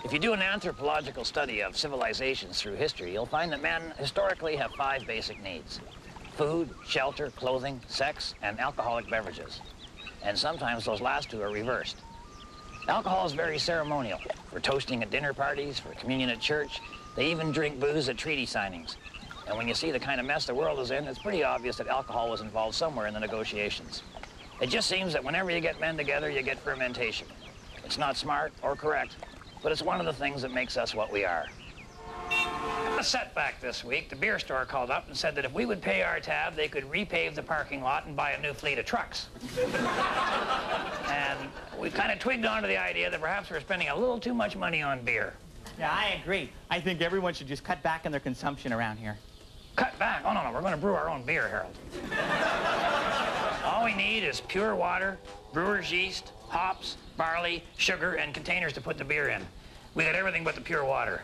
If you do an anthropological study of civilizations through history, you'll find that men historically have 5 basic needs: food, shelter, clothing, sex, and alcoholic beverages. And sometimes those last 2 are reversed. Alcohol is very ceremonial, for toasting at dinner parties, for communion at church. They even drink booze at treaty signings. And when you see the kind of mess the world is in, it's pretty obvious that alcohol was involved somewhere in the negotiations. It just seems that whenever you get men together, you get fermentation. It's not smart or correct, but it's one of the things that makes us what we are. A setback this week. The beer store called up and said that if we would pay our tab, they could repave the parking lot and buy a new fleet of trucks. And we kind of twigged onto the idea that perhaps we're spending a little too much money on beer. Yeah, I agree. I think everyone should just cut back on their consumption around here. Cut back? Oh, no, we're going to brew our own beer, Harold. All we need is pure water, brewer's yeast, hops, barley, sugar, and containers to put the beer in. We got everything but the pure water.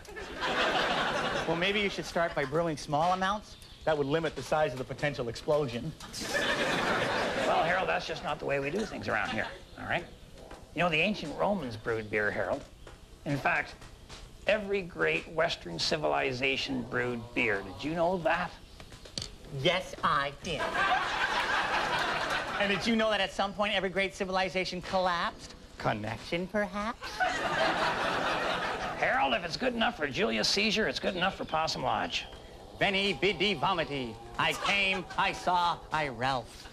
Well, maybe you should start by brewing small amounts. That would limit the size of the potential explosion. Well, Harold, that's just not the way we do things around here, all right? You know, the ancient Romans brewed beer, Harold. In fact, every great Western civilization brewed beer. Did you know that? Yes, I did. And did you know that at some point every great civilization collapsed? Connection, perhaps? Harold, if it's good enough for Julius Caesar, it's good enough for Possum Lodge. Veni, vidi, vomiti. I came, I saw, I Ralph.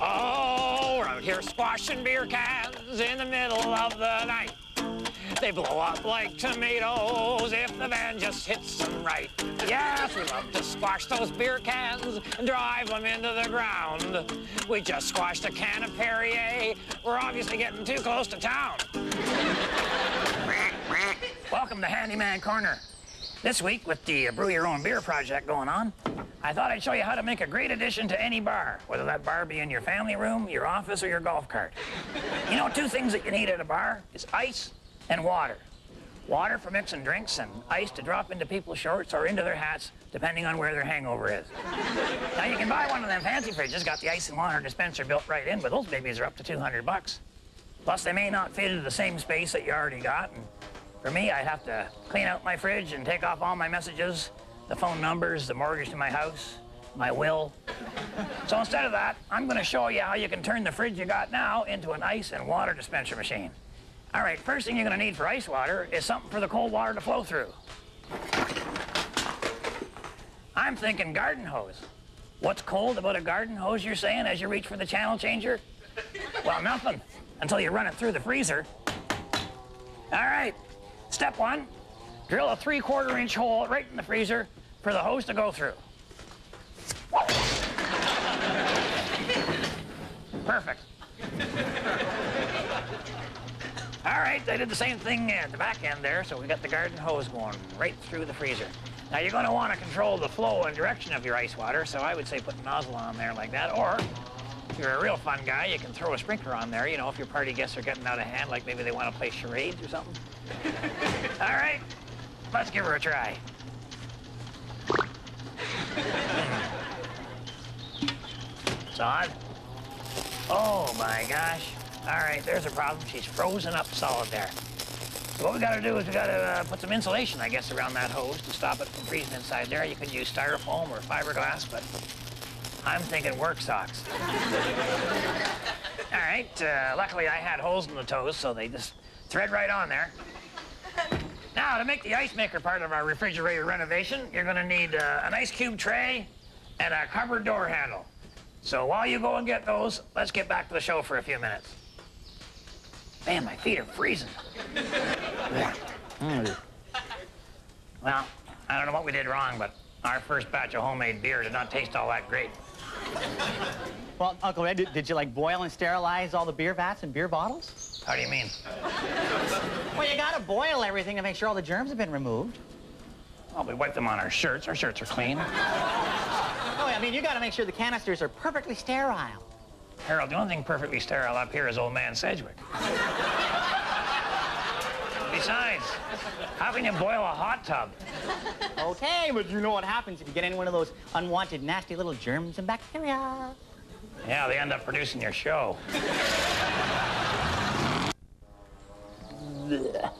Oh, we're out here squashing beer cans in the middle of the night. They blow up like tomatoes if the band just hits them right. Yes, we love to squash those beer cans and drive them into the ground. We just squashed a can of Perrier. We're obviously getting too close to town. Welcome to Handyman Corner. This week, with the Brew Your Own Beer project going on, I thought I'd show you how to make a great addition to any bar, whether that bar be in your family room, your office, or your golf cart. You know, 2 things that you need at a bar is ice and water. Water for mixing drinks and ice to drop into people's shorts or into their hats, depending on where their hangover is. Now, you can buy one of them fancy fridges, got the ice and water dispenser built right in, but those babies are up to $200. Plus, they may not fit into the same space that you already got. And for me, I'd have to clean out my fridge and take off all my messages, the phone numbers, the mortgage to my house, my will. So instead of that, I'm going to show you how you can turn the fridge you got now into an ice and water dispenser machine. All right, first thing you're going to need for ice water is something for the cold water to flow through. I'm thinking garden hose. What's cold about a garden hose, you're saying, as you reach for the channel changer? Well, nothing, until you run it through the freezer. All right, step 1, drill a 3/4-inch hole right in the freezer for the hose to go through. Perfect. All right, I did the same thing at the back end there, so we got the garden hose going right through the freezer. Now, you're going to want to control the flow and direction of your ice water, so I would say put a nozzle on there like that, or if you're a real fun guy, you can throw a sprinkler on there, you know, if your party guests are getting out of hand, like maybe they want to play charades or something. All right, let's give her a try. It's on. Oh, my gosh. All right, there's a problem. She's frozen up solid there. So what we got to do is we got to put some insulation, I guess, around that hose to stop it from freezing inside there. You could use styrofoam or fiberglass, but I'm thinking work socks. All right, luckily I had holes in the toes, so they just thread right on there. Now, to make the ice maker part of our refrigerator renovation, you're going to need an ice cube tray and a cupboard door handle. So while you go and get those, let's get back to the show for a few minutes. Man, my feet are freezing. Well, I don't know what we did wrong, but our first batch of homemade beer did not taste all that great. Well, Uncle Ed, did you, like, boil and sterilize all the beer vats and beer bottles? How do you mean? Well, you gotta boil everything to make sure all the germs have been removed. Well, we wipe them on our shirts. Our shirts are clean. Oh, I mean, you gotta make sure the canisters are perfectly sterile. Harold, the only thing perfectly sterile up here is old man Sedgwick. Besides, how can you boil a hot tub? Okay, but you know what happens if you get any one of those unwanted, nasty little germs and bacteria. Yeah, they end up producing your show. Well,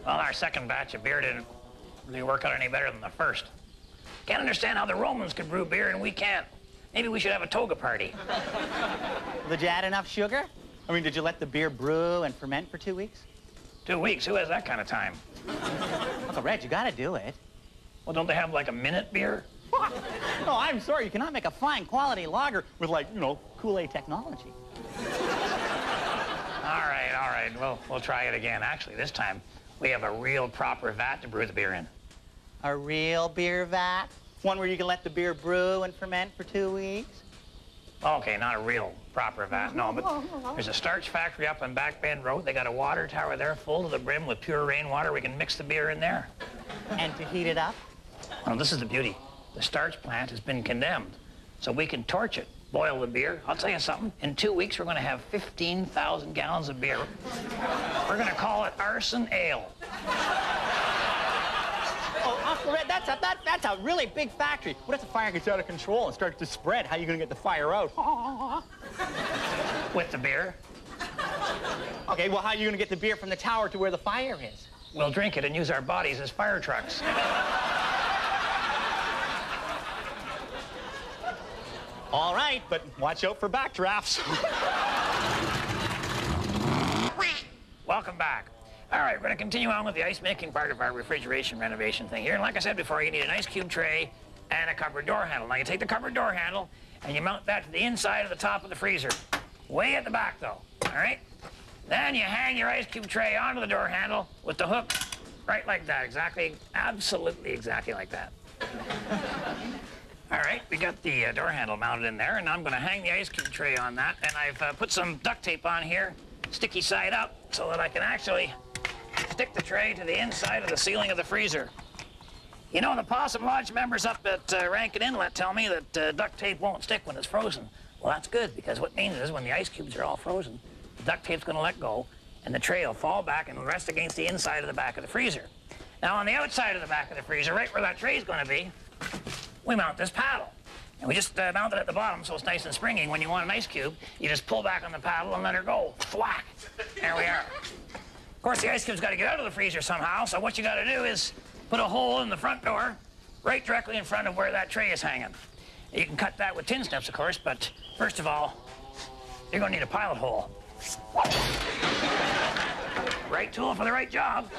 our second batch of beer didn't really work out any better than the first. Can't understand how the Romans could brew beer and we can't. Maybe we should have a toga party. Did you add enough sugar? I mean, did you let the beer brew and ferment for 2 weeks? 2 weeks? Who has that kind of time? Uncle Red, you gotta do it. Well, don't they have like a minute beer? No, I'm sorry, you cannot make a fine quality lager with, like, you know, Kool-Aid technology. All right, we'll try it again. Actually, this time, we have a real proper vat to brew the beer in. A real beer vat? One where you can let the beer brew and ferment for 2 weeks? Okay, not a real proper vat, no, but there's a starch factory up on Back Bend Road. They got a water tower there full to the brim with pure rainwater. We can mix the beer in there. And to heat it up? Well, this is the beauty. The starch plant has been condemned, so we can torch it, boil the beer. I'll tell you something, in 2 weeks, we're gonna have 15,000 gallons of beer. We're gonna call it arson ale. Oh, Uncle Red, that's a really big factory. What if the fire gets out of control and starts to spread? How are you gonna get the fire out? With the beer. Okay, well, how are you gonna get the beer from the tower to where the fire is? We'll drink it and use our bodies as fire trucks. All right, but watch out for backdrafts. Welcome back. All right, we're going to continue on with the ice-making part of our refrigeration renovation thing here. And like I said before, you need an ice cube tray and a cupboard door handle. Now, you take the cupboard door handle and you mount that to the inside of the top of the freezer. Way at the back, though, all right? Then you hang your ice cube tray onto the door handle with the hook right like that, exactly, absolutely exactly like that. All right, we got the door handle mounted in there, and I'm going to hang the ice cube tray on that, and I've put some duct tape on here, sticky side up, so that I can actually stick the tray to the inside of the ceiling of the freezer. You know, the Possum Lodge members up at Rankin Inlet tell me that duct tape won't stick when it's frozen. Well, that's good, because what it means is when the ice cubes are all frozen, the duct tape's going to let go, and the tray will fall back and rest against the inside of the back of the freezer. Now, on the outside of the back of the freezer, right where that tray's going to be, we mount this paddle. And we just mount it at the bottom so it's nice and springy. When you want an ice cube, you just pull back on the paddle and let her go. Thwack! There we are. Of course, the ice cube's got to get out of the freezer somehow, so what you got to do is put a hole in the front door right directly in front of where that tray is hanging. You can cut that with tin snips, of course, but first of all, you're going to need a pilot hole. Right tool for the right job.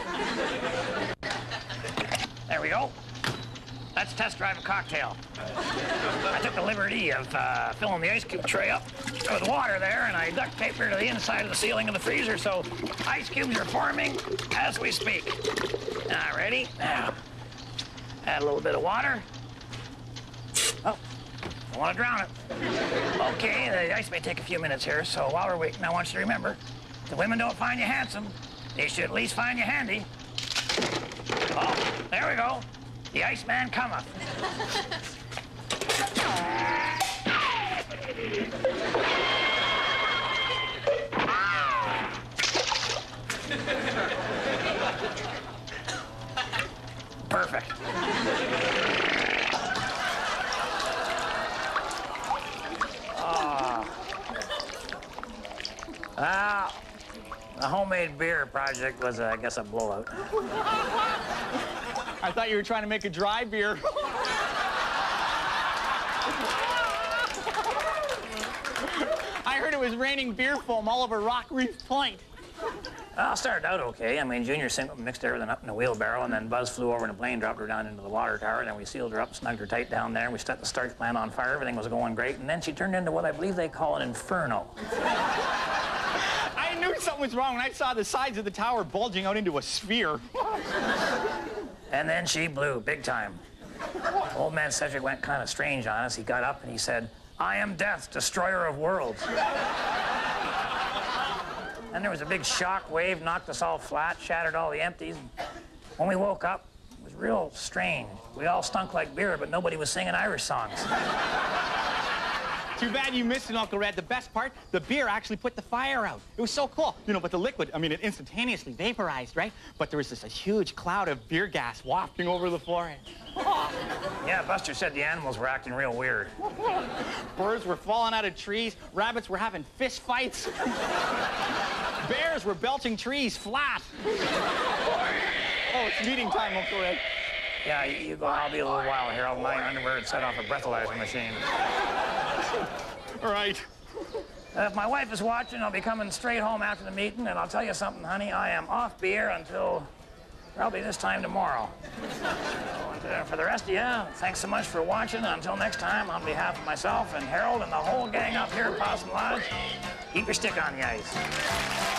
There we go. Let's test drive a cocktail. I took the liberty of filling the ice cube tray up with water there, and I duct taped her to the inside of the ceiling of the freezer, so ice cubes are forming as we speak. All ready? Now, add a little bit of water. Oh, don't want to drown it. Okay, the ice may take a few minutes here, so while we're waiting, I want you to remember, if the women don't find you handsome, they should at least find you handy. Oh, there we go. The Iceman cometh. Perfect. The homemade beer project was, I guess, a blowout. I thought you were trying to make a dry beer. I heard it was raining beer foam all over Rock Reef Point. Well, it started out okay. I mean, Junior mixed everything up in a wheelbarrow, and then Buzz flew over in a plane, dropped her down into the water tower, and then we sealed her up, snugged her tight down there, and we set the starch plant on fire. Everything was going great, and then she turned into what I believe they call an inferno. I knew something was wrong when I saw the sides of the tower bulging out into a sphere. And then she blew, big time. Old man Cedric went kind of strange on us. He got up and he said, "I am death, destroyer of worlds." Then there was a big shock wave, knocked us all flat, shattered all the empties. When we woke up, it was real strange. We all stunk like beer, but nobody was singing Irish songs. Too bad you missed it, Uncle Red. The best part, the beer actually put the fire out. It was so cool. You know, but the liquid, I mean, it instantaneously vaporized, right? But there was this a huge cloud of beer gas wafting over the floor. Yeah, Buster said the animals were acting real weird. Birds were falling out of trees. Rabbits were having fist fights. Bears were belching trees flat. Oh, it's meeting time, Uncle Red. Yeah, you go. I'll be a little while here. I'll my underwear and set off a breathalyzer machine. All right. If my wife is watching, I'll be coming straight home after the meeting, and I'll tell you something, honey. I am off beer until probably this time tomorrow. And, for the rest of you, thanks so much for watching. Until next time, on behalf of myself and Harold and the whole gang up here at Possum Lodge, keep your stick on the ice.